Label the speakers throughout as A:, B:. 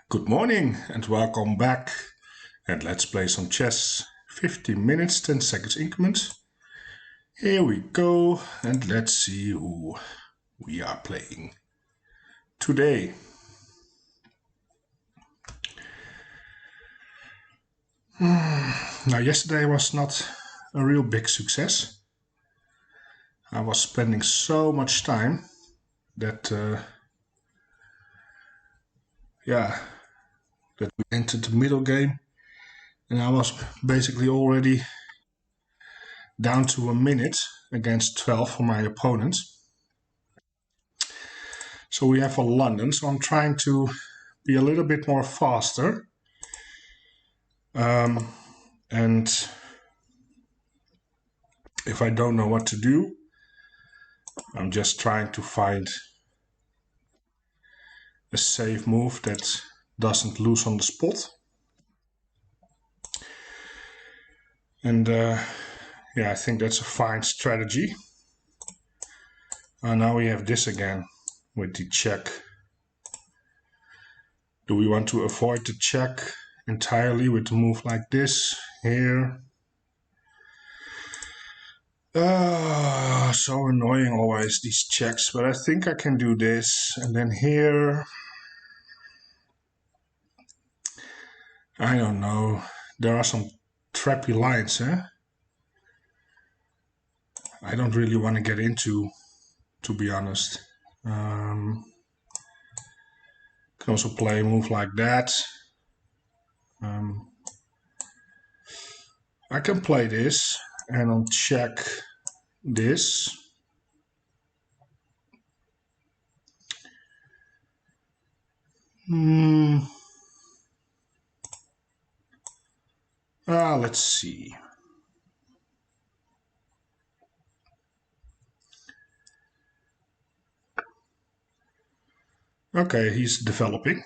A: Good morning and welcome back, and let's play some chess. 15 minutes, 10 seconds increments. Here we go, and let's see who we are playing today. Now, yesterday was not a real big success. I was spending so much time that that we entered the middle game, and I was basically already down to a minute against 12 for my opponent. So we have for London, so I'm trying to be a little bit more faster. And if I don't know what to do, I'm just trying to find a safe move that doesn't lose on the spot. And I think that's a fine strategy. Now we have this again with the check. Do we want to avoid the check entirely with a move like this here? So annoying always, these checks, but I think I can do this. And then here, I don't know, there are some trappy lines, eh? I don't really want to get into, to be honest. Can also play a move like that. I can play this and I'll check this. Let's see. Okay, he's developing.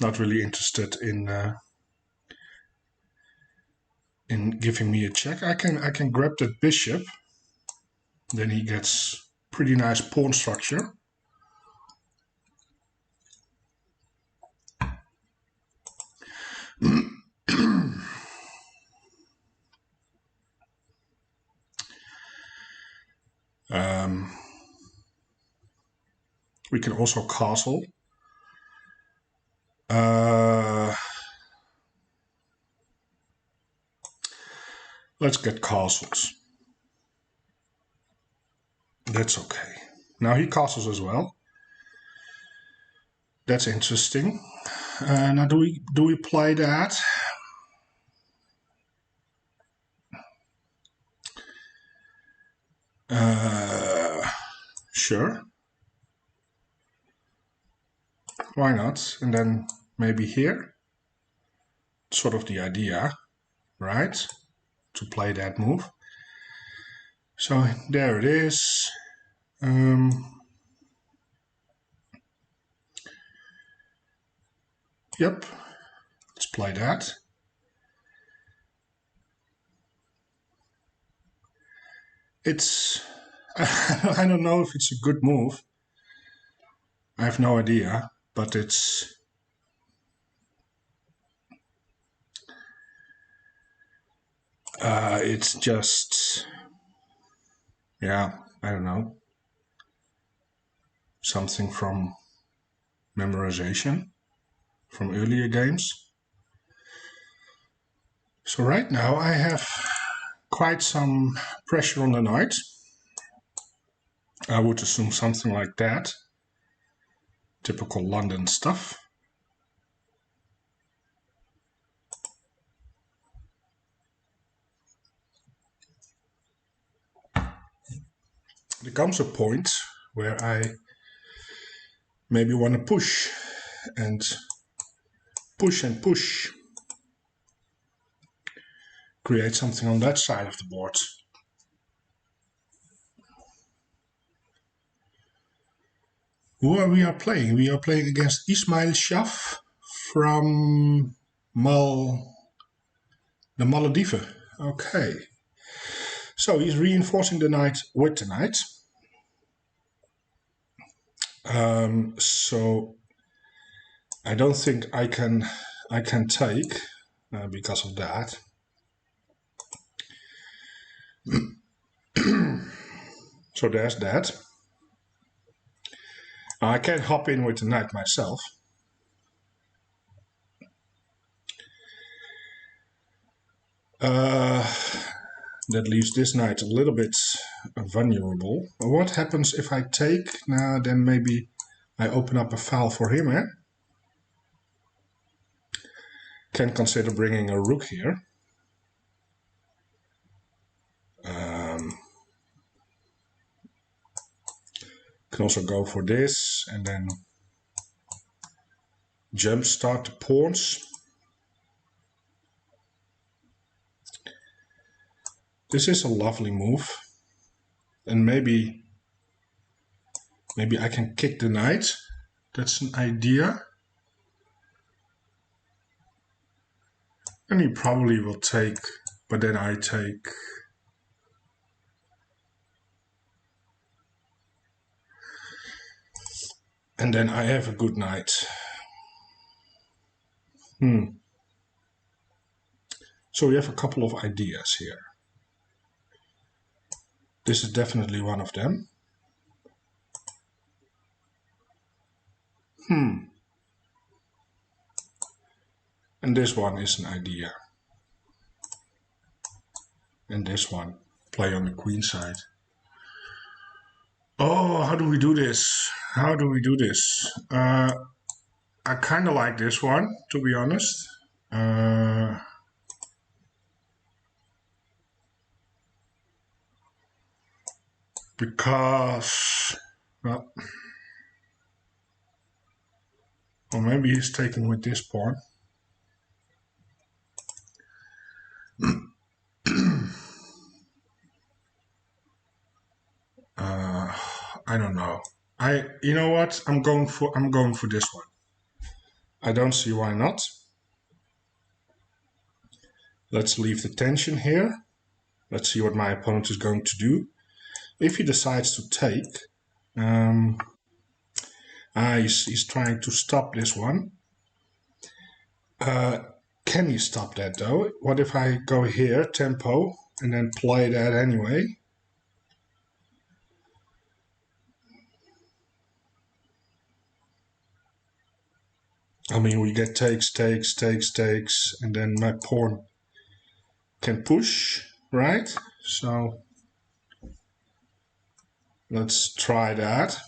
A: Not really interested in giving me a check. I can grab that bishop. Then he gets pretty nice pawn structure. We can also castle. Let's get castles. That's okay. Now he castles as well. That's interesting. Now do we play that? Sure. Why not? And then maybe here. Sort of the idea, right? To play that move. So there it is. Yep. Let's play that. It's I don't know if it's a good move. I have no idea, but it's just, I don't know, something from memorization from earlier games. So right now I have quite some pressure on the knight. I would assume something like that. Typical London stuff. There comes a point where I maybe want to push and push and push. Create something on that side of the board. Who are we playing? We are playing against Ismail Shaf from the Malediven. Okay. So he's reinforcing the knight with the knight. So I don't think I can take because of that. So there's that. I can hop in with the knight myself. That leaves this knight a little bit vulnerable. What happens if I take? Now then maybe I open up a file for him, eh? Can consider bringing a rook here. Can also go for this and then jump start the pawns. This is a lovely move. And maybe I can kick the knight. That's an idea. And he probably will take, but then I take. And then I have a good knight. So we have a couple of ideas here. This is definitely one of them. And this one is an idea. And this one, play on the queen side. Oh, how do we do this? How do we do this? I kind of like this one, to be honest. Because, well, or maybe he's taking with this pawn. I don't know. You know what? I'm going for this one. I don't see why not. Let's leave the tension here. Let's see what my opponent is going to do. If he decides to take, he's trying to stop this one. Can he stop that though? What if I go here, tempo, and then play that anyway? I mean, we get takes, and then my pawn can push, right? So let's try that.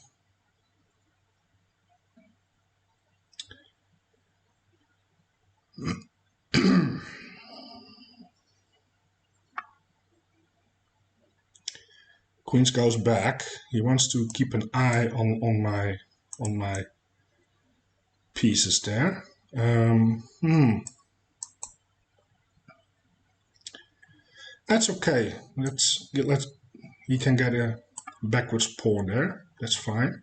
A: Queens goes back. He wants to keep an eye on my pieces there. That's okay. He can get a backwards pawn there. That's fine.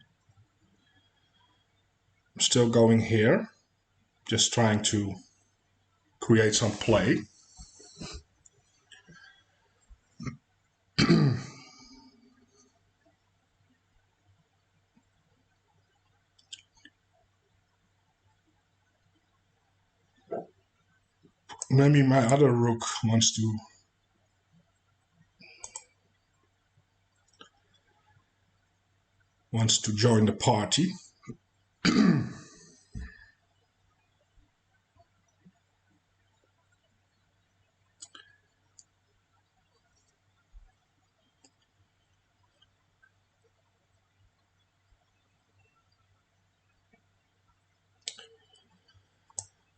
A: I'm still going here, just trying to create some play. Maybe my other rook wants to join the party.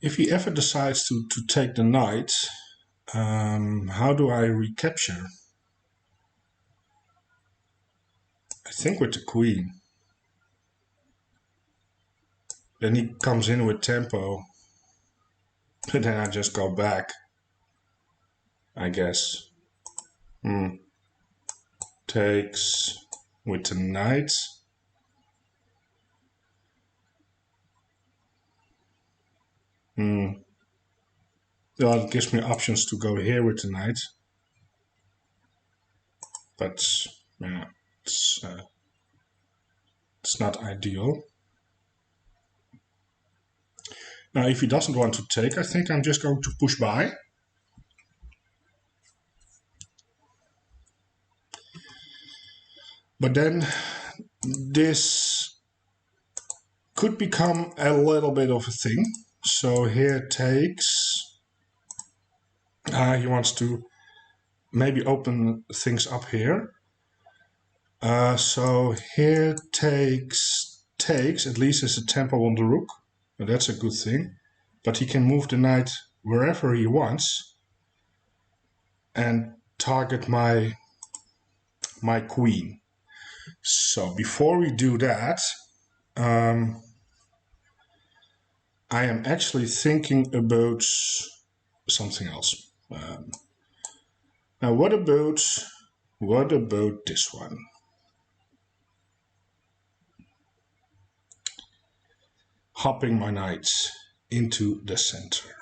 A: If he ever decides to take the knight, how do I recapture? I think with the queen. Then he comes in with tempo. And then I just go back, I guess. Takes with the knight. Well, it gives me options to go here with the knight. But yeah, it's not ideal. Now, if he doesn't want to take, I think I'm just going to push by. But then this could become a little bit of a thing. So here takes. He wants to maybe open things up here. So here takes, at least as a tempo on the rook. Now that's a good thing. But he can move the knight wherever he wants and target my queen. So before we do that, I am actually thinking about something else. Now what about this one? Hopping my knights into the center.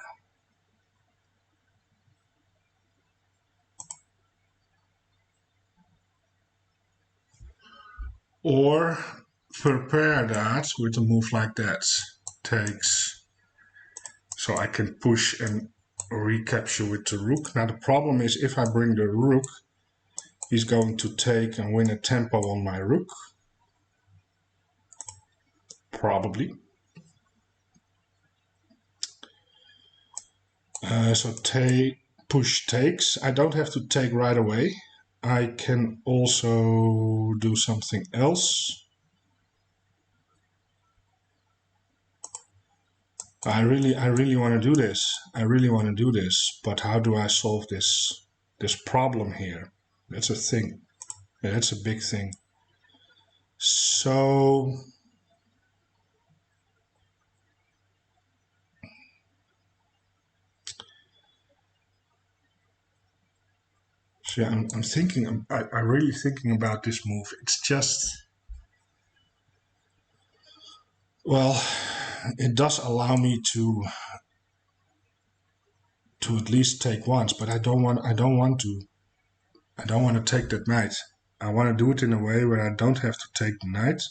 A: Or prepare that with a move like that. Takes. So I can push and recapture with the rook. Now the problem is if I bring the rook, he's going to take and win a tempo on my rook. Probably. So push takes. I don't have to take right away. I can also do something else. I really want to do this. But how do I solve this problem here? That's a thing. Yeah, that's a big thing. So yeah, I'm thinking. I'm really thinking about this move. It's just, well, it does allow me to at least take once, but I don't want to take that knight. I want to do it in a way where I don't have to take the knight.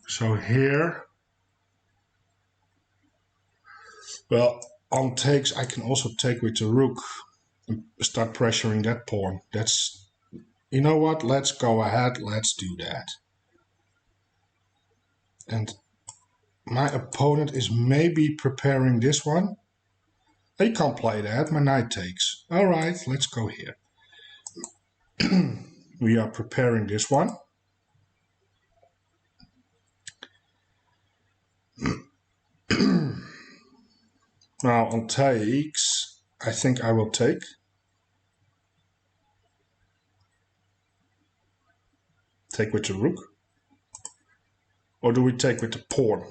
A: So here, well, on takes I can also take with the rook and start pressuring that pawn. That's, you know what? Let's go ahead. Let's do that. And my opponent is maybe preparing this one. They can't play that. My knight takes. All right, let's go here. We are preparing this one. Now on takes, I think I will take. Take with the rook. Or do we take with the pawn?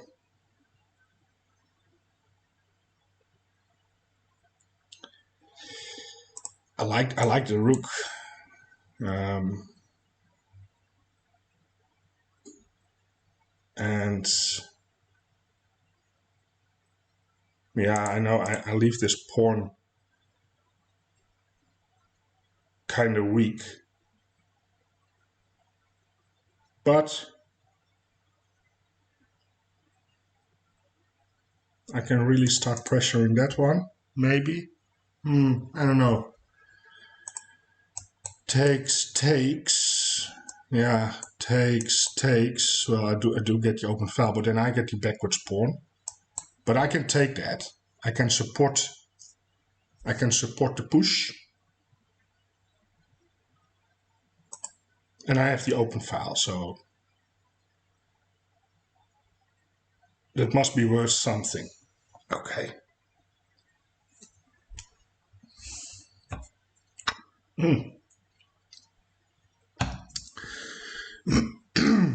A: I like the rook. And yeah, I know I leave this pawn kind of weak. But I can really start pressuring that one, maybe. I don't know. Takes. Yeah, takes. Well, I do get the open file, but then I get the backwards pawn. But I can take that. I can support the push. And I have the open file, so that must be worth something. Okay.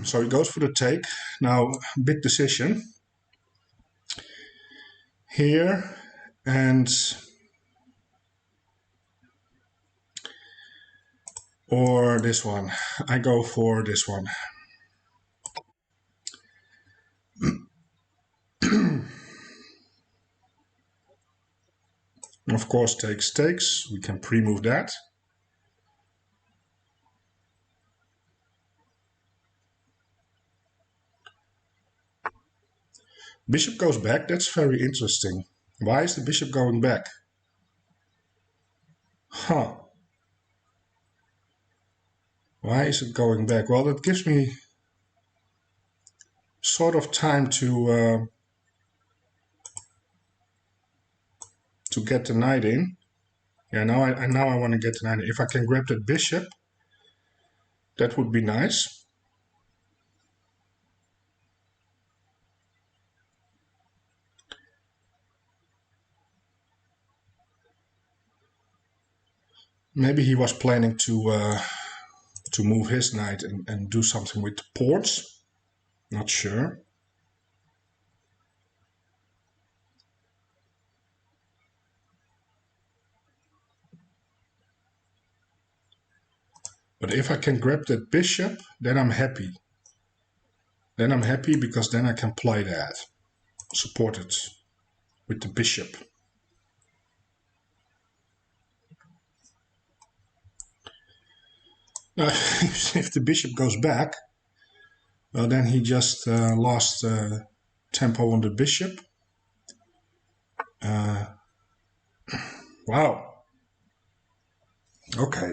A: So he goes for the take. Now, big decision here, and or this one. I go for this one. Of course, takes. We can pre-move that. Bishop goes back. That's very interesting. Why is the bishop going back? Huh. Why is it going back? Well, that gives me sort of time to get the knight in. Yeah, now I want to get the knight in. If I can grab that bishop, that would be nice. Maybe he was planning to move his knight and do something with the pawns. Not sure. But if I can grab that bishop, then I'm happy. Then I'm happy because then I can play that. Support it with the bishop. Now, if the bishop goes back, well, then he just lost tempo on the bishop. Wow. Okay.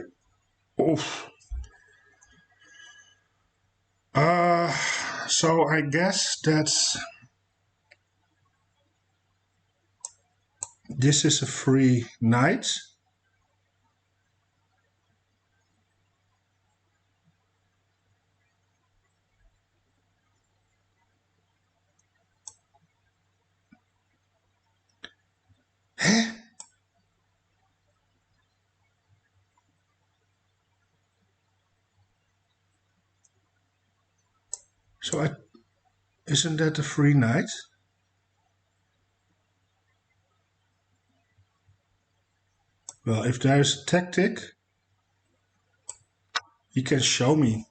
A: Oof. So I guess that's this is a free knight. So isn't that a free knight? Well, if there's a tactic, he can show me.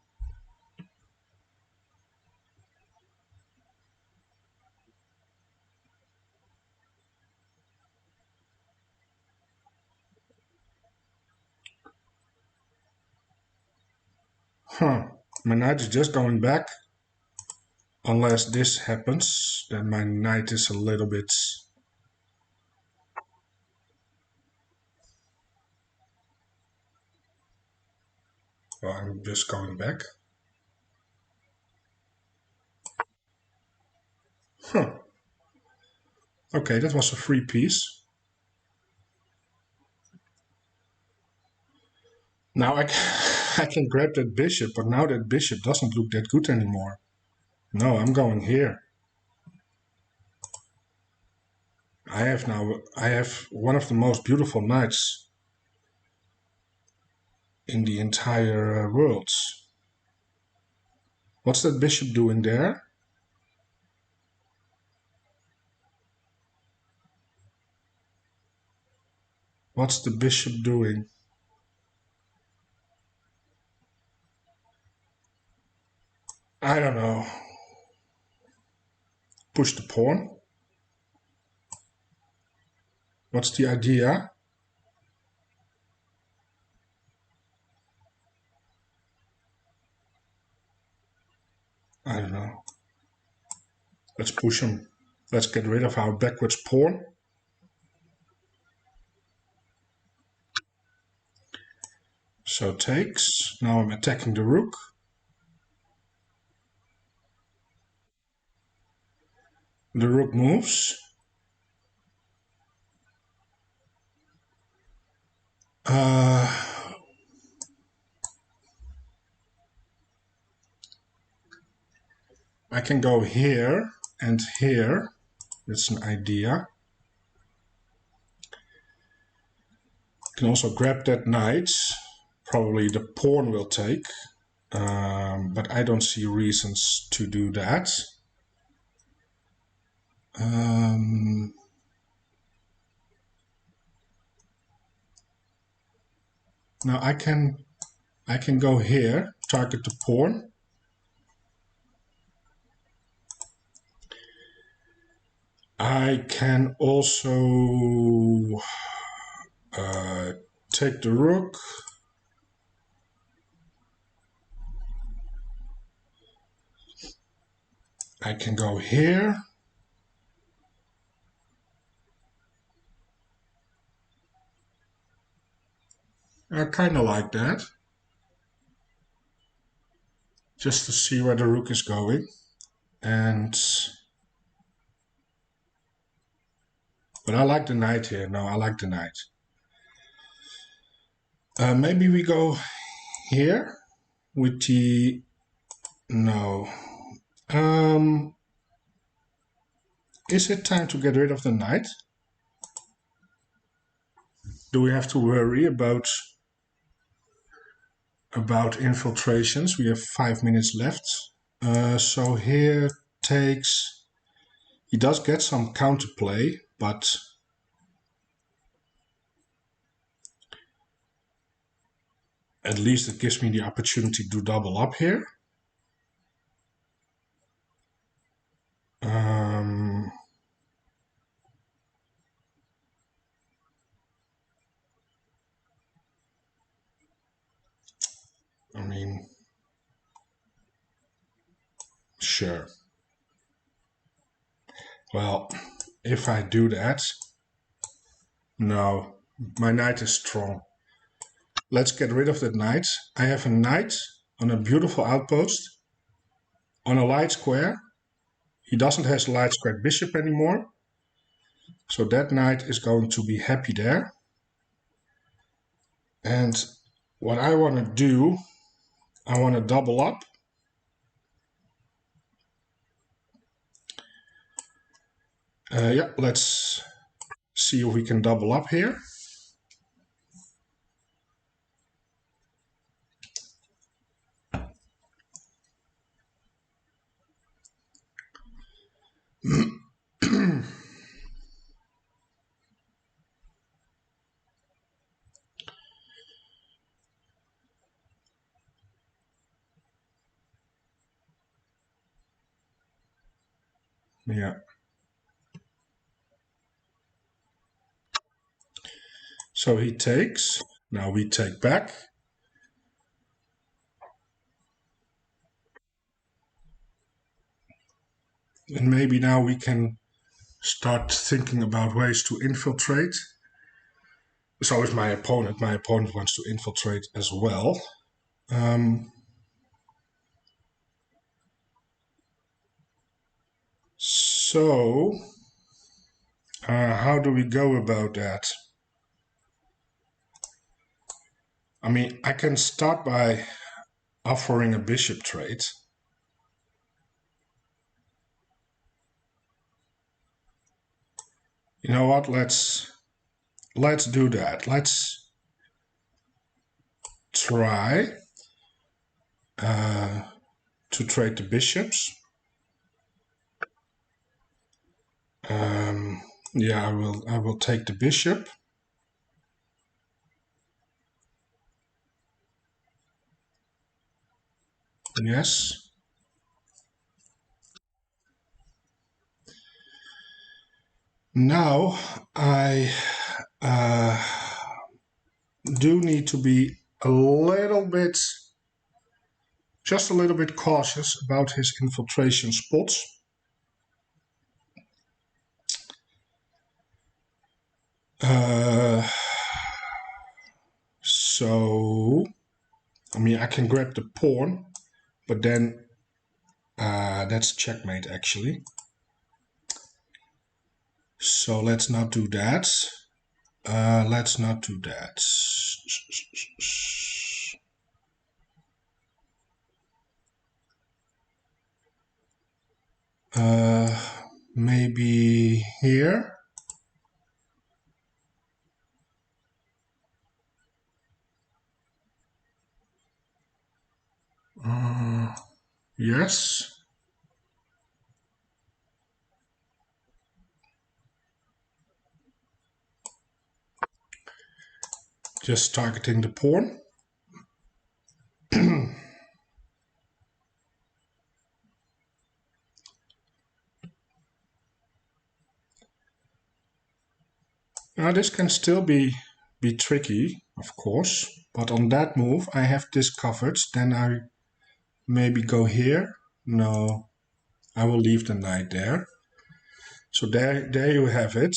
A: Huh. My knight is just going back. Unless this happens, then my knight is a little bit... Well, I'm just going back. Huh. Okay, that was a free piece. Now I can grab that bishop, but now that bishop doesn't look that good anymore. No, I'm going here. I have one of the most beautiful knights in the entire world. What's that bishop doing there? What's the bishop doing? I don't know. Push the pawn. What's the idea? I don't know. Let's push him. Let's get rid of our backwards pawn. So takes. Now I'm attacking the rook. The rook moves. I can go here and here. That's an idea. I can also grab that knight. Probably the pawn will take. But I don't see reasons to do that. Now I can go here, target the pawn. I can also take the rook. I can go here. I kind of like that. Just to see where the rook is going. And but I like the knight here. No, I like the knight. Maybe we go here with the... No. Is it time to get rid of the knight? Do we have to worry about infiltrations? We have 5 minutes left. So here takes... He does get some counterplay, but at least it gives me the opportunity to double up here. I mean, sure. Well, if I do that... No, my knight is strong. Let's get rid of that knight. I have a knight on a beautiful outpost on a light square. He doesn't have a light square bishop anymore. So that knight is going to be happy there. And what I want to do, I want to double up. Yeah, let's see if we can double up here. Yeah. So he takes. Now we take back. And maybe now we can start thinking about ways to infiltrate. So is my opponent. My opponent wants to infiltrate as well. So how do we go about that? I mean, I can start by offering a bishop trade. You know what? Let's do that. Let's try to trade the bishops. Yeah, I will take the bishop. Yes. Now I do need to be a little bit, just a little bit cautious about his infiltration spots. So, I mean, I can grab the pawn, but then that's checkmate actually. So let's not do that. Let's not do that. Maybe here. Yes. Just targeting the pawn. Now this can still be tricky, of course, but on that move I have this covered. Then I maybe go here. No, I will leave the knight there. So there you have it.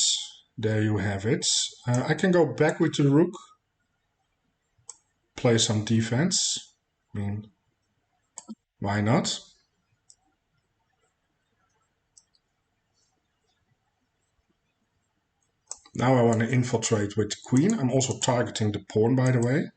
A: There you have it. I can go back with the rook. play some defense. I mean, why not? Now I want to infiltrate with the queen. I'm also targeting the pawn, by the way.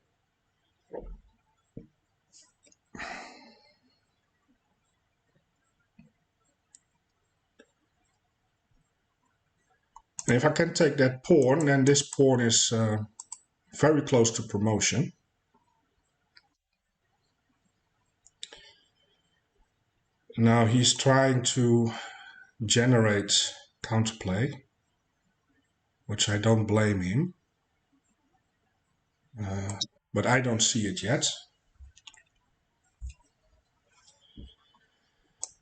A: And if I can take that pawn, then this pawn is very close to promotion. Now he's trying to generate counterplay, which I don't blame him. But I don't see it yet.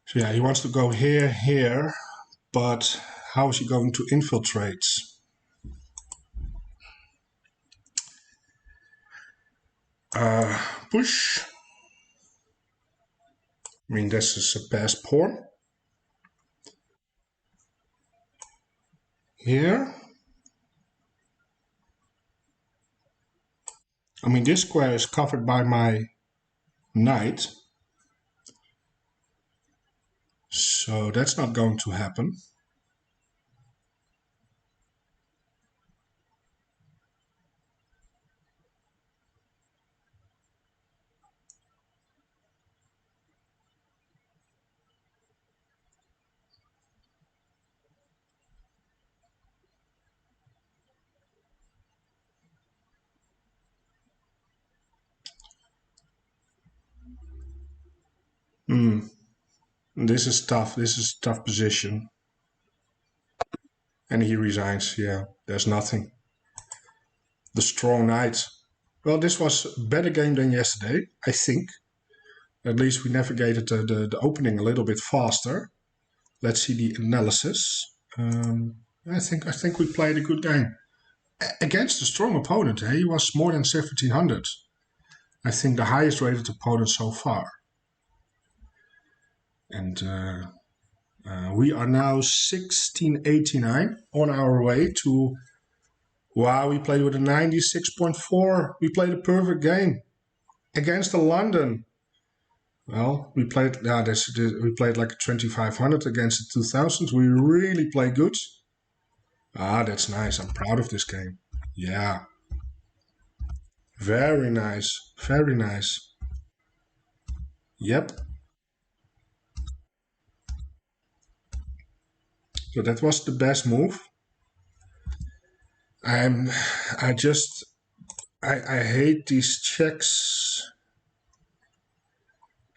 A: So yeah, he wants to go here, here, but how is he going to infiltrate? Push. I mean, this is a passed pawn. Here. I mean, this square is covered by my knight. So that's not going to happen. This is tough. This is a tough position. And he resigns. Yeah, there's nothing. The strong knight. Well, this was a better game than yesterday, I think. At least we navigated the opening a little bit faster. Let's see the analysis. I think we played a good game. Against a strong opponent, he was more than 1700. I think the highest rated opponent so far. And we are now 1689 on our way to... Wow, we played with a 96.4. We played a perfect game against the London. Well, we played we played like a 2500 against the 2000s. We really play good. Ah, that's nice. I'm proud of this game. Yeah. Very nice. Very nice. Yep. So that was the best move. I hate these checks.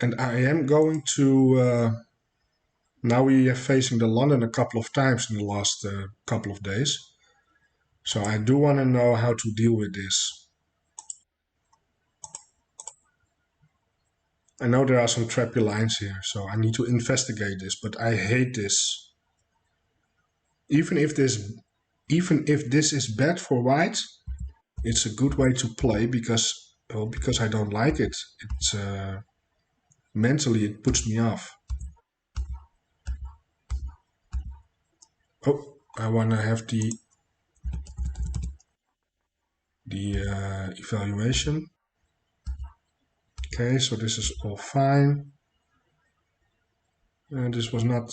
A: And I am going to... now we are facing the London a couple of times in the last couple of days. So I do want to know how to deal with this. I know there are some trappy lines here, so I need to investigate this, but I hate this. Even if this is bad for white, it's a good way to play because I don't like it. It's mentally it puts me off. Oh, I want to have the evaluation. Okay, so this is all fine. And this was not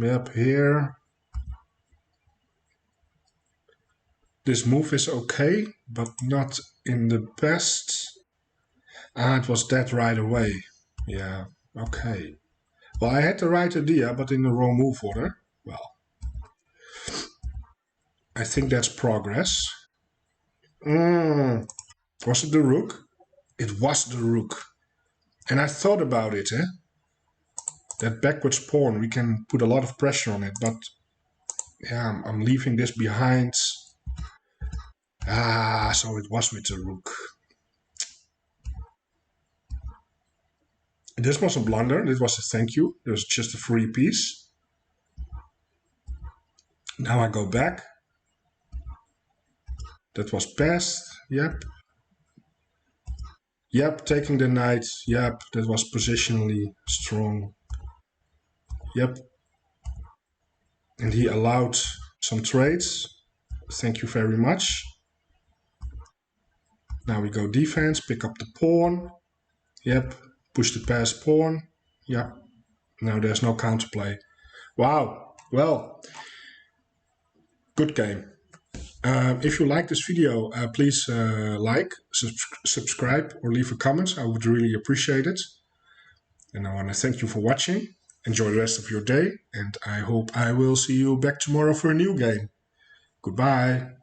A: up here. This move is okay, but not in the best. Ah, it was dead right away. Yeah, okay. Well, I had the right idea, but in the wrong move order. Well, I think that's progress. Was it the rook? It was the rook. And I thought about it, that backwards pawn, we can put a lot of pressure on it, but yeah, I'm leaving this behind. Ah, so it was with the rook. This was a blunder. This was a thank you. It was just a free piece. Now I go back. That was passed. Yep. Yep, taking the knight. Yep, that was positionally strong. Yep. And he allowed some trades. Thank you very much. Now we go defense, pick up the pawn. Yep, push the passed pawn. Yeah, now there's no counterplay. Wow, well, good game. If you like this video, please like, subscribe, or leave a comment. I would really appreciate it. And I want to thank you for watching. Enjoy the rest of your day, and I hope I will see you back tomorrow for a new game. Goodbye.